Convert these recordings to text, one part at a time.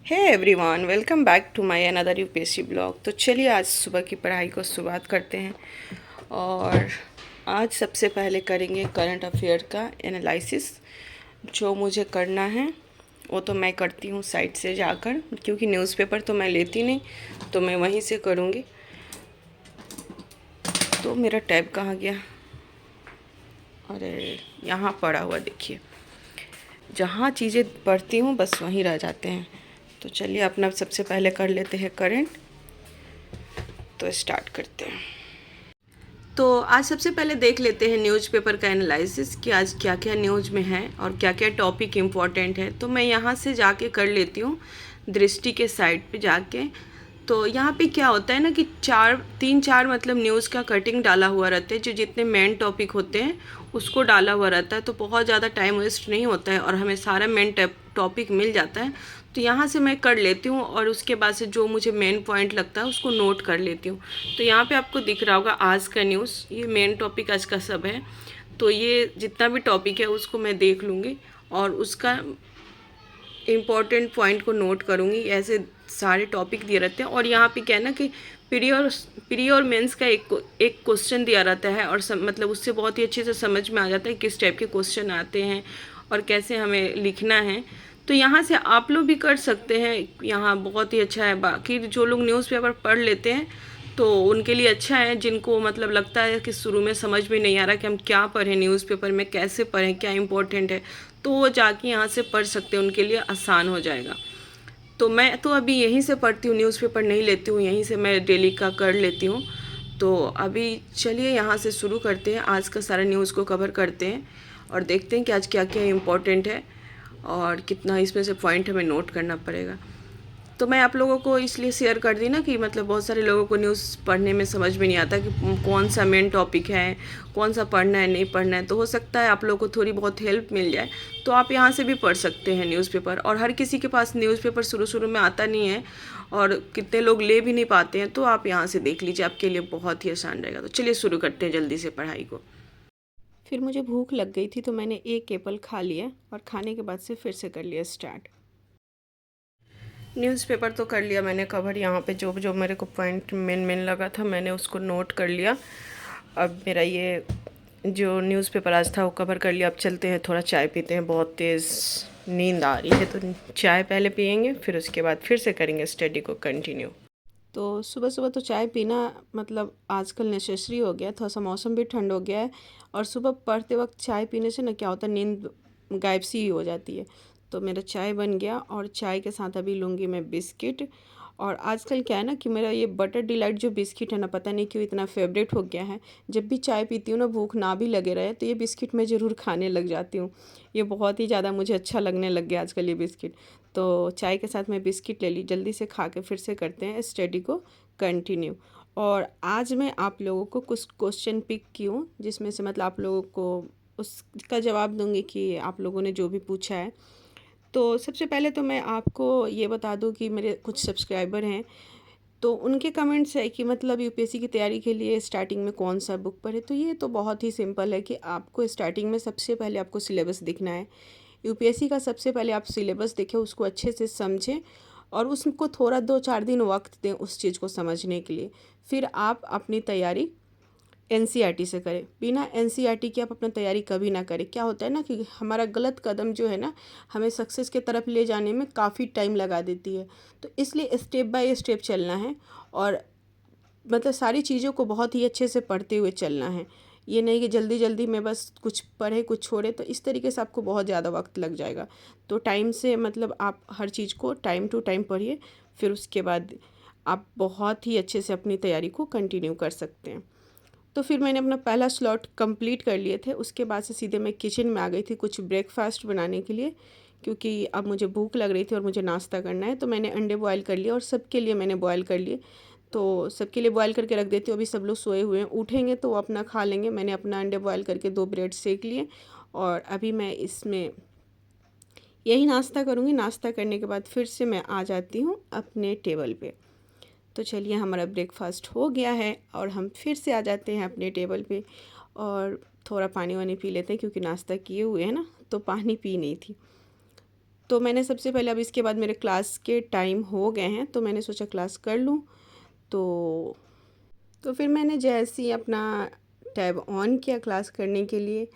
Hey everyone, welcome back to my another UPSC blog. तो चलिए आज सुबह की पढ़ाई को शुरुआत करते हैं। और आज सबसे पहले करेंगे करंट अफेयर का एनालिसिस। जो मुझे करना है वो तो मैं करती हूँ साइट से जाकर, क्योंकि न्यूज़पेपर तो मैं लेती नहीं, तो मैं वहीं से करूँगी। तो मेरा टैब कहाँ गया? अरे यहाँ पड़ा हुआ, देखिए। जहाँ चीज़ें पढ़ती हूँ बस वहीं रह जाते हैं। तो चलिए अपना सबसे पहले कर लेते हैं करंट। तो स्टार्ट करते हैं। तो आज सबसे पहले देख लेते हैं न्यूज़पेपर का एनालिसिस कि आज क्या क्या न्यूज़ में है और क्या क्या टॉपिक इम्पोर्टेंट है। तो मैं यहाँ से जाके कर लेती हूँ, दृष्टि के साइट पे जाके। तो यहाँ पे क्या होता है ना कि तीन चार मतलब न्यूज़ का कटिंग डाला हुआ रहता है, जो जितने मेन टॉपिक होते हैं उसको डाला हुआ रहता है। तो बहुत ज़्यादा टाइम वेस्ट नहीं होता है और हमें सारा मेन टॉपिक मिल जाता है। तो यहाँ से मैं कर लेती हूँ और उसके बाद से जो मुझे मेन पॉइंट लगता है उसको नोट कर लेती हूँ। तो यहाँ पे आपको दिख रहा होगा आज का न्यूज़, ये मेन टॉपिक आज का सब है। तो ये जितना भी टॉपिक है उसको मैं देख लूँगी और उसका इम्पॉर्टेंट पॉइंट को नोट करूँगी। ऐसे सारे टॉपिक दिए रहते हैं। और यहाँ पे क्या है ना कि प्री और मेंस का एक क्वेश्चन दिया रहता है और मतलब उससे बहुत ही अच्छे से समझ में आ जाता है किस टाइप के क्वेश्चन आते हैं और कैसे हमें लिखना है। तो यहाँ से आप लोग भी कर सकते हैं, यहाँ बहुत ही अच्छा है। बाकी जो लोग न्यूज़पेपर पढ़ लेते हैं तो उनके लिए अच्छा है। जिनको मतलब लगता है कि शुरू में समझ में नहीं आ रहा कि हम क्या पढ़ें, न्यूज़पेपर में कैसे पढ़ें, क्या इंपॉर्टेंट है, तो वो जाके यहाँ से पढ़ सकते हैं, उनके लिए आसान हो जाएगा। तो मैं तो अभी यहीं से पढ़ती हूँ, न्यूज़पेपर नहीं लेती हूँ, यहीं से मैं डेली का कर लेती हूँ। तो अभी चलिए यहाँ से शुरू करते हैं, आज का सारा न्यूज़ को कवर करते हैं और देखते हैं कि आज क्या क्या इम्पोर्टेंट है और कितना इसमें से पॉइंट हमें नोट करना पड़ेगा। तो मैं आप लोगों को इसलिए शेयर कर दी ना कि मतलब बहुत सारे लोगों को न्यूज़ पढ़ने में समझ में नहीं आता कि कौन सा मेन टॉपिक है, कौन सा पढ़ना है नहीं पढ़ना है। तो हो सकता है आप लोगों को थोड़ी बहुत हेल्प मिल जाए, तो आप यहाँ से भी पढ़ सकते हैं न्यूज़पेपर। और हर किसी के पास न्यूज़पेपर शुरू शुरू में आता नहीं है और कितने लोग ले भी नहीं पाते हैं, तो आप यहाँ से देख लीजिए, आपके लिए बहुत ही आसान रहेगा। तो चलिए शुरू करते हैं जल्दी से पढ़ाई को। फिर मुझे भूख लग गई थी तो मैंने एक एप्पल खा लिया और खाने के बाद से फिर से कर लिया स्टार्ट। न्यूज़पेपर तो कर लिया मैंने कवर। यहाँ पे जो जो मेरे को पॉइंट मेन लगा था मैंने उसको नोट कर लिया। अब मेरा ये जो न्यूज़पेपर आज था वो कवर कर लिया। अब चलते हैं, थोड़ा चाय पीते हैं, बहुत तेज़ नींद आ रही है। तो चाय पहले पियेंगे, फिर उसके बाद फिर से करेंगे स्टडी को कंटिन्यू। तो सुबह सुबह तो चाय पीना मतलब आजकल नेसेसरी हो गया। थोड़ा सा मौसम भी ठंड हो गया है और सुबह पढ़ते वक्त चाय पीने से ना क्या होता है, नींद गायब सी ही हो जाती है। तो मेरा चाय बन गया और चाय के साथ अभी लूँगी मैं बिस्किट। और आजकल क्या है ना कि मेरा ये बटर डिलाइट जो बिस्किट है ना, पता नहीं क्यों इतना फेवरेट हो गया है। जब भी चाय पीती हूँ ना, भूख ना भी लगे रहे तो ये बिस्किट मैं ज़रूर खाने लग जाती हूँ। ये बहुत ही ज़्यादा मुझे अच्छा लगने लग गया आजकल ये बिस्किट। तो चाय के साथ मैं बिस्किट ले ली, जल्दी से खा के फिर से करते हैं स्टडी को कंटिन्यू। और आज मैं आप लोगों को कुछ क्वेश्चन पिक की हूँ, जिसमें से मतलब आप लोगों को उसका जवाब दूंगी कि आप लोगों ने जो भी पूछा है। तो सबसे पहले तो मैं आपको ये बता दूं कि मेरे कुछ सब्सक्राइबर हैं, तो उनके कमेंट्स है कि मतलब यूपीएससी की तैयारी के लिए स्टार्टिंग में कौन सा बुक पढ़े। तो ये तो बहुत ही सिंपल है कि आपको स्टार्टिंग में सबसे पहले आपको सिलेबस देखना है। यूपीएससी का सबसे पहले आप सिलेबस देखें, उसको अच्छे से समझें और उसको थोड़ा 2-4 दिन वक्त दें उस चीज़ को समझने के लिए। फिर आप अपनी तैयारी एनसीईआरटी से करें। बिना एनसीईआरटी के आप अपना तैयारी कभी ना करें। क्या होता है ना कि हमारा गलत कदम जो है ना, हमें सक्सेस के तरफ ले जाने में काफ़ी टाइम लगा देती है। तो इसलिए स्टेप बाय स्टेप चलना है और मतलब सारी चीज़ों को बहुत ही अच्छे से पढ़ते हुए चलना है। ये नहीं कि जल्दी जल्दी में बस कुछ पढ़े कुछ छोड़े, तो इस तरीके से आपको बहुत ज़्यादा वक्त लग जाएगा। तो टाइम से मतलब आप हर चीज़ को टाइम टू टाइम पढ़िए, फिर उसके बाद आप बहुत ही अच्छे से अपनी तैयारी को कंटिन्यू कर सकते हैं। तो फिर मैंने अपना पहला स्लॉट कंप्लीट कर लिए थे। उसके बाद से सीधे मैं किचन में आ गई थी कुछ ब्रेकफास्ट बनाने के लिए, क्योंकि अब मुझे भूख लग रही थी और मुझे नाश्ता करना है। तो मैंने अंडे बॉयल कर लिए और सबके लिए मैंने बॉयल कर लिए। तो सबके लिए बॉयल करके रख देती हूँ। अभी सब लोग सोए हुए हैं, उठेंगे तो वो अपना खा लेंगे। मैंने अपना अंडे बॉयल करके 2 ब्रेड सेक लिए और अभी मैं इसमें यही नाश्ता करूँगी। नाश्ता करने के बाद फिर से मैं आ जाती हूँ अपने टेबल पे। तो चलिए हमारा ब्रेकफास्ट हो गया है और हम फिर से आ जाते हैं अपने टेबल पे और थोड़ा पानी वानी पी लेते हैं, क्योंकि नाश्ता किए हुए हैं ना, तो पानी पी नहीं थी। तो मैंने सबसे पहले, अब इसके बाद मेरे क्लास के टाइम हो गए हैं तो मैंने सोचा क्लास कर लूँ। तो फिर मैंने जैसे ही अपना टैब ऑन किया क्लास करने के लिए,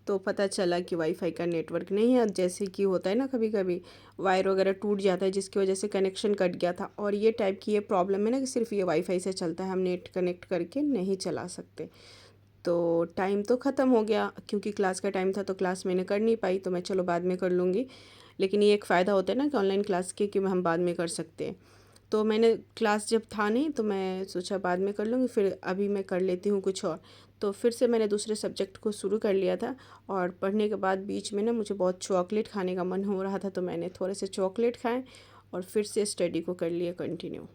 तो पता चला कि वाईफाई का नेटवर्क नहीं है। जैसे कि होता है ना, कभी कभी वायर वगैरह टूट जाता है जिसकी वजह से कनेक्शन कट गया था। और ये टाइप की ये प्रॉब्लम है ना कि सिर्फ ये वाईफाई से चलता है, हम नेट कनेक्ट करके नहीं चला सकते। तो टाइम तो ख़त्म हो गया, क्योंकि क्लास का टाइम था तो क्लास मैंने कर नहीं पाई, तो मैं चलो बाद में कर लूँगी। लेकिन ये एक फ़ायदा होता है ना कि ऑनलाइन क्लास के, कि हम बाद में कर सकते हैं। तो मैंने क्लास जब था नहीं तो मैं सोचा बाद में कर लूँगी, फिर अभी मैं कर लेती हूँ कुछ और। तो फिर से मैंने दूसरे सब्जेक्ट को शुरू कर लिया था। और पढ़ने के बाद बीच में ना मुझे बहुत चॉकलेट खाने का मन हो रहा था, तो मैंने थोड़े से चॉकलेट खाए और फिर से स्टडी को कर लिया कंटिन्यू।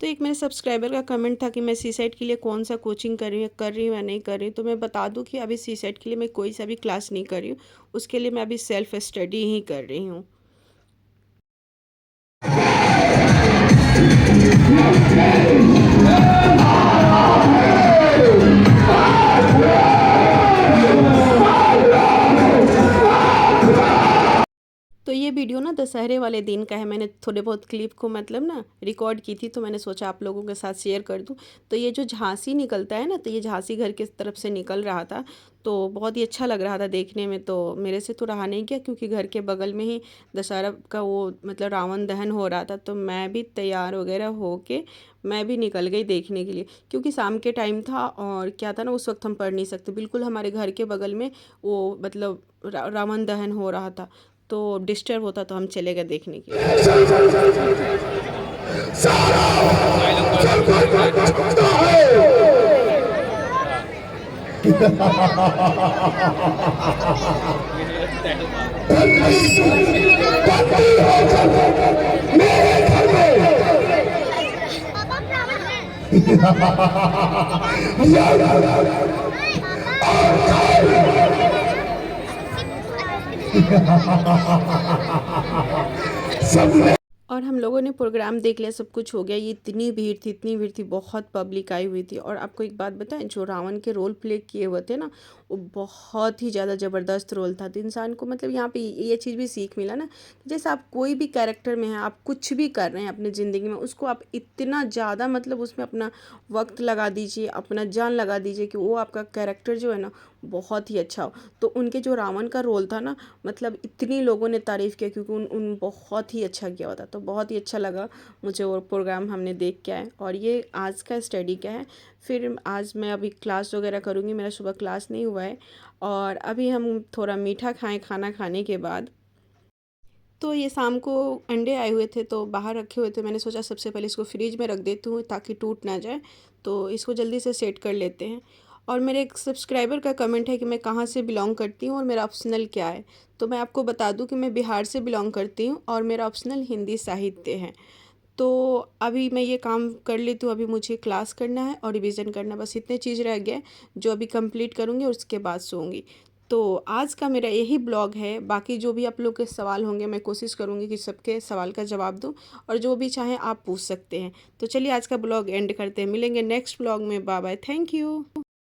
तो एक मेरे सब्सक्राइबर का कमेंट था कि मैं सीसेट के लिए कौन सा कोचिंग कर रही हूँ या नहीं कर रही हूँ। तो मैं बता दूँ कि अभी सीसेट के लिए मैं कोई सा भी क्लास नहीं कर रही हूँ, उसके लिए मैं अभी सेल्फ स्टडी ही कर रही हूँ। तो ये वीडियो ना दशहरे वाले दिन का है। मैंने थोड़े बहुत क्लिप को मतलब ना रिकॉर्ड की थी, तो मैंने सोचा आप लोगों के साथ शेयर कर दूँ। तो ये जो झांसी निकलता है ना, तो ये झांसी घर की तरफ से निकल रहा था, तो बहुत ही अच्छा लग रहा था देखने में। तो मेरे से तो रहा नहीं गया, क्योंकि घर के बगल में ही दशहरा का वो मतलब रावण दहन हो रहा था। तो मैं भी तैयार वगैरह हो के मैं भी निकल गई देखने के लिए, क्योंकि शाम के टाइम था और क्या था ना, उस वक्त हम पढ़ नहीं सकते। बिल्कुल हमारे घर के बगल में वो मतलब रावण दहन हो रहा था, तो डिस्टर्ब होता, तो हम चले गए देखने के लिए। और हम लोगों ने प्रोग्राम देख लिया, सब कुछ हो गया। ये इतनी भीड़ थी, इतनी भीड़ थी, बहुत पब्लिक आई हुई थी। और आपको एक बात बताएं, जो रावण के रोल प्ले किए हुए थे ना, वो बहुत ही ज़्यादा ज़बरदस्त रोल था। तो इंसान को मतलब यहाँ पे ये चीज़ भी सीख मिला ना, जैसे आप कोई भी कैरेक्टर में हैं, आप कुछ भी कर रहे हैं अपनी ज़िंदगी में, उसको आप इतना ज़्यादा मतलब उसमें अपना वक्त लगा दीजिए, अपना जान लगा दीजिए कि वो आपका कैरेक्टर जो है ना बहुत ही अच्छा हो। तो उनके जो रावण का रोल था ना, मतलब इतनी लोगों ने तारीफ़ किया, क्योंकि उन बहुत ही अच्छा किया हुआ था। तो बहुत ही अच्छा लगा मुझे वो प्रोग्राम हमने देख के आए। और ये आज का स्टडी का है। फिर आज मैं अभी क्लास वगैरह करूँगी, मेरा सुबह क्लास नहीं हुआ है। और अभी हम थोड़ा मीठा खाएं खाना खाने के बाद। तो ये शाम को अंडे आए हुए थे तो बाहर रखे हुए थे, मैंने सोचा सबसे पहले इसको फ्रिज में रख देती हूँ ताकि टूट ना जाए। तो इसको जल्दी से सेट कर लेते हैं। और मेरे एक सब्सक्राइबर का कमेंट है कि मैं कहाँ से बिलोंग करती हूँ और मेरा ऑप्शनल क्या है। तो मैं आपको बता दूँ कि मैं बिहार से बिलोंग करती हूँ और मेरा ऑप्शनल हिंदी साहित्य है। तो अभी मैं ये काम कर लेती हूँ, अभी मुझे क्लास करना है और रिवीजन करना, बस इतने चीज़ रह गए जो अभी कंप्लीट करूँगी और उसके बाद सोऊंगी। तो आज का मेरा यही ब्लॉग है। बाकी जो भी आप लोग के सवाल होंगे, मैं कोशिश करूँगी कि सबके सवाल का जवाब दूँ, और जो भी चाहें आप पूछ सकते हैं। तो चलिए आज का ब्लॉग एंड करते हैं, मिलेंगे नेक्स्ट ब्लॉग में। Bye bye, thank you.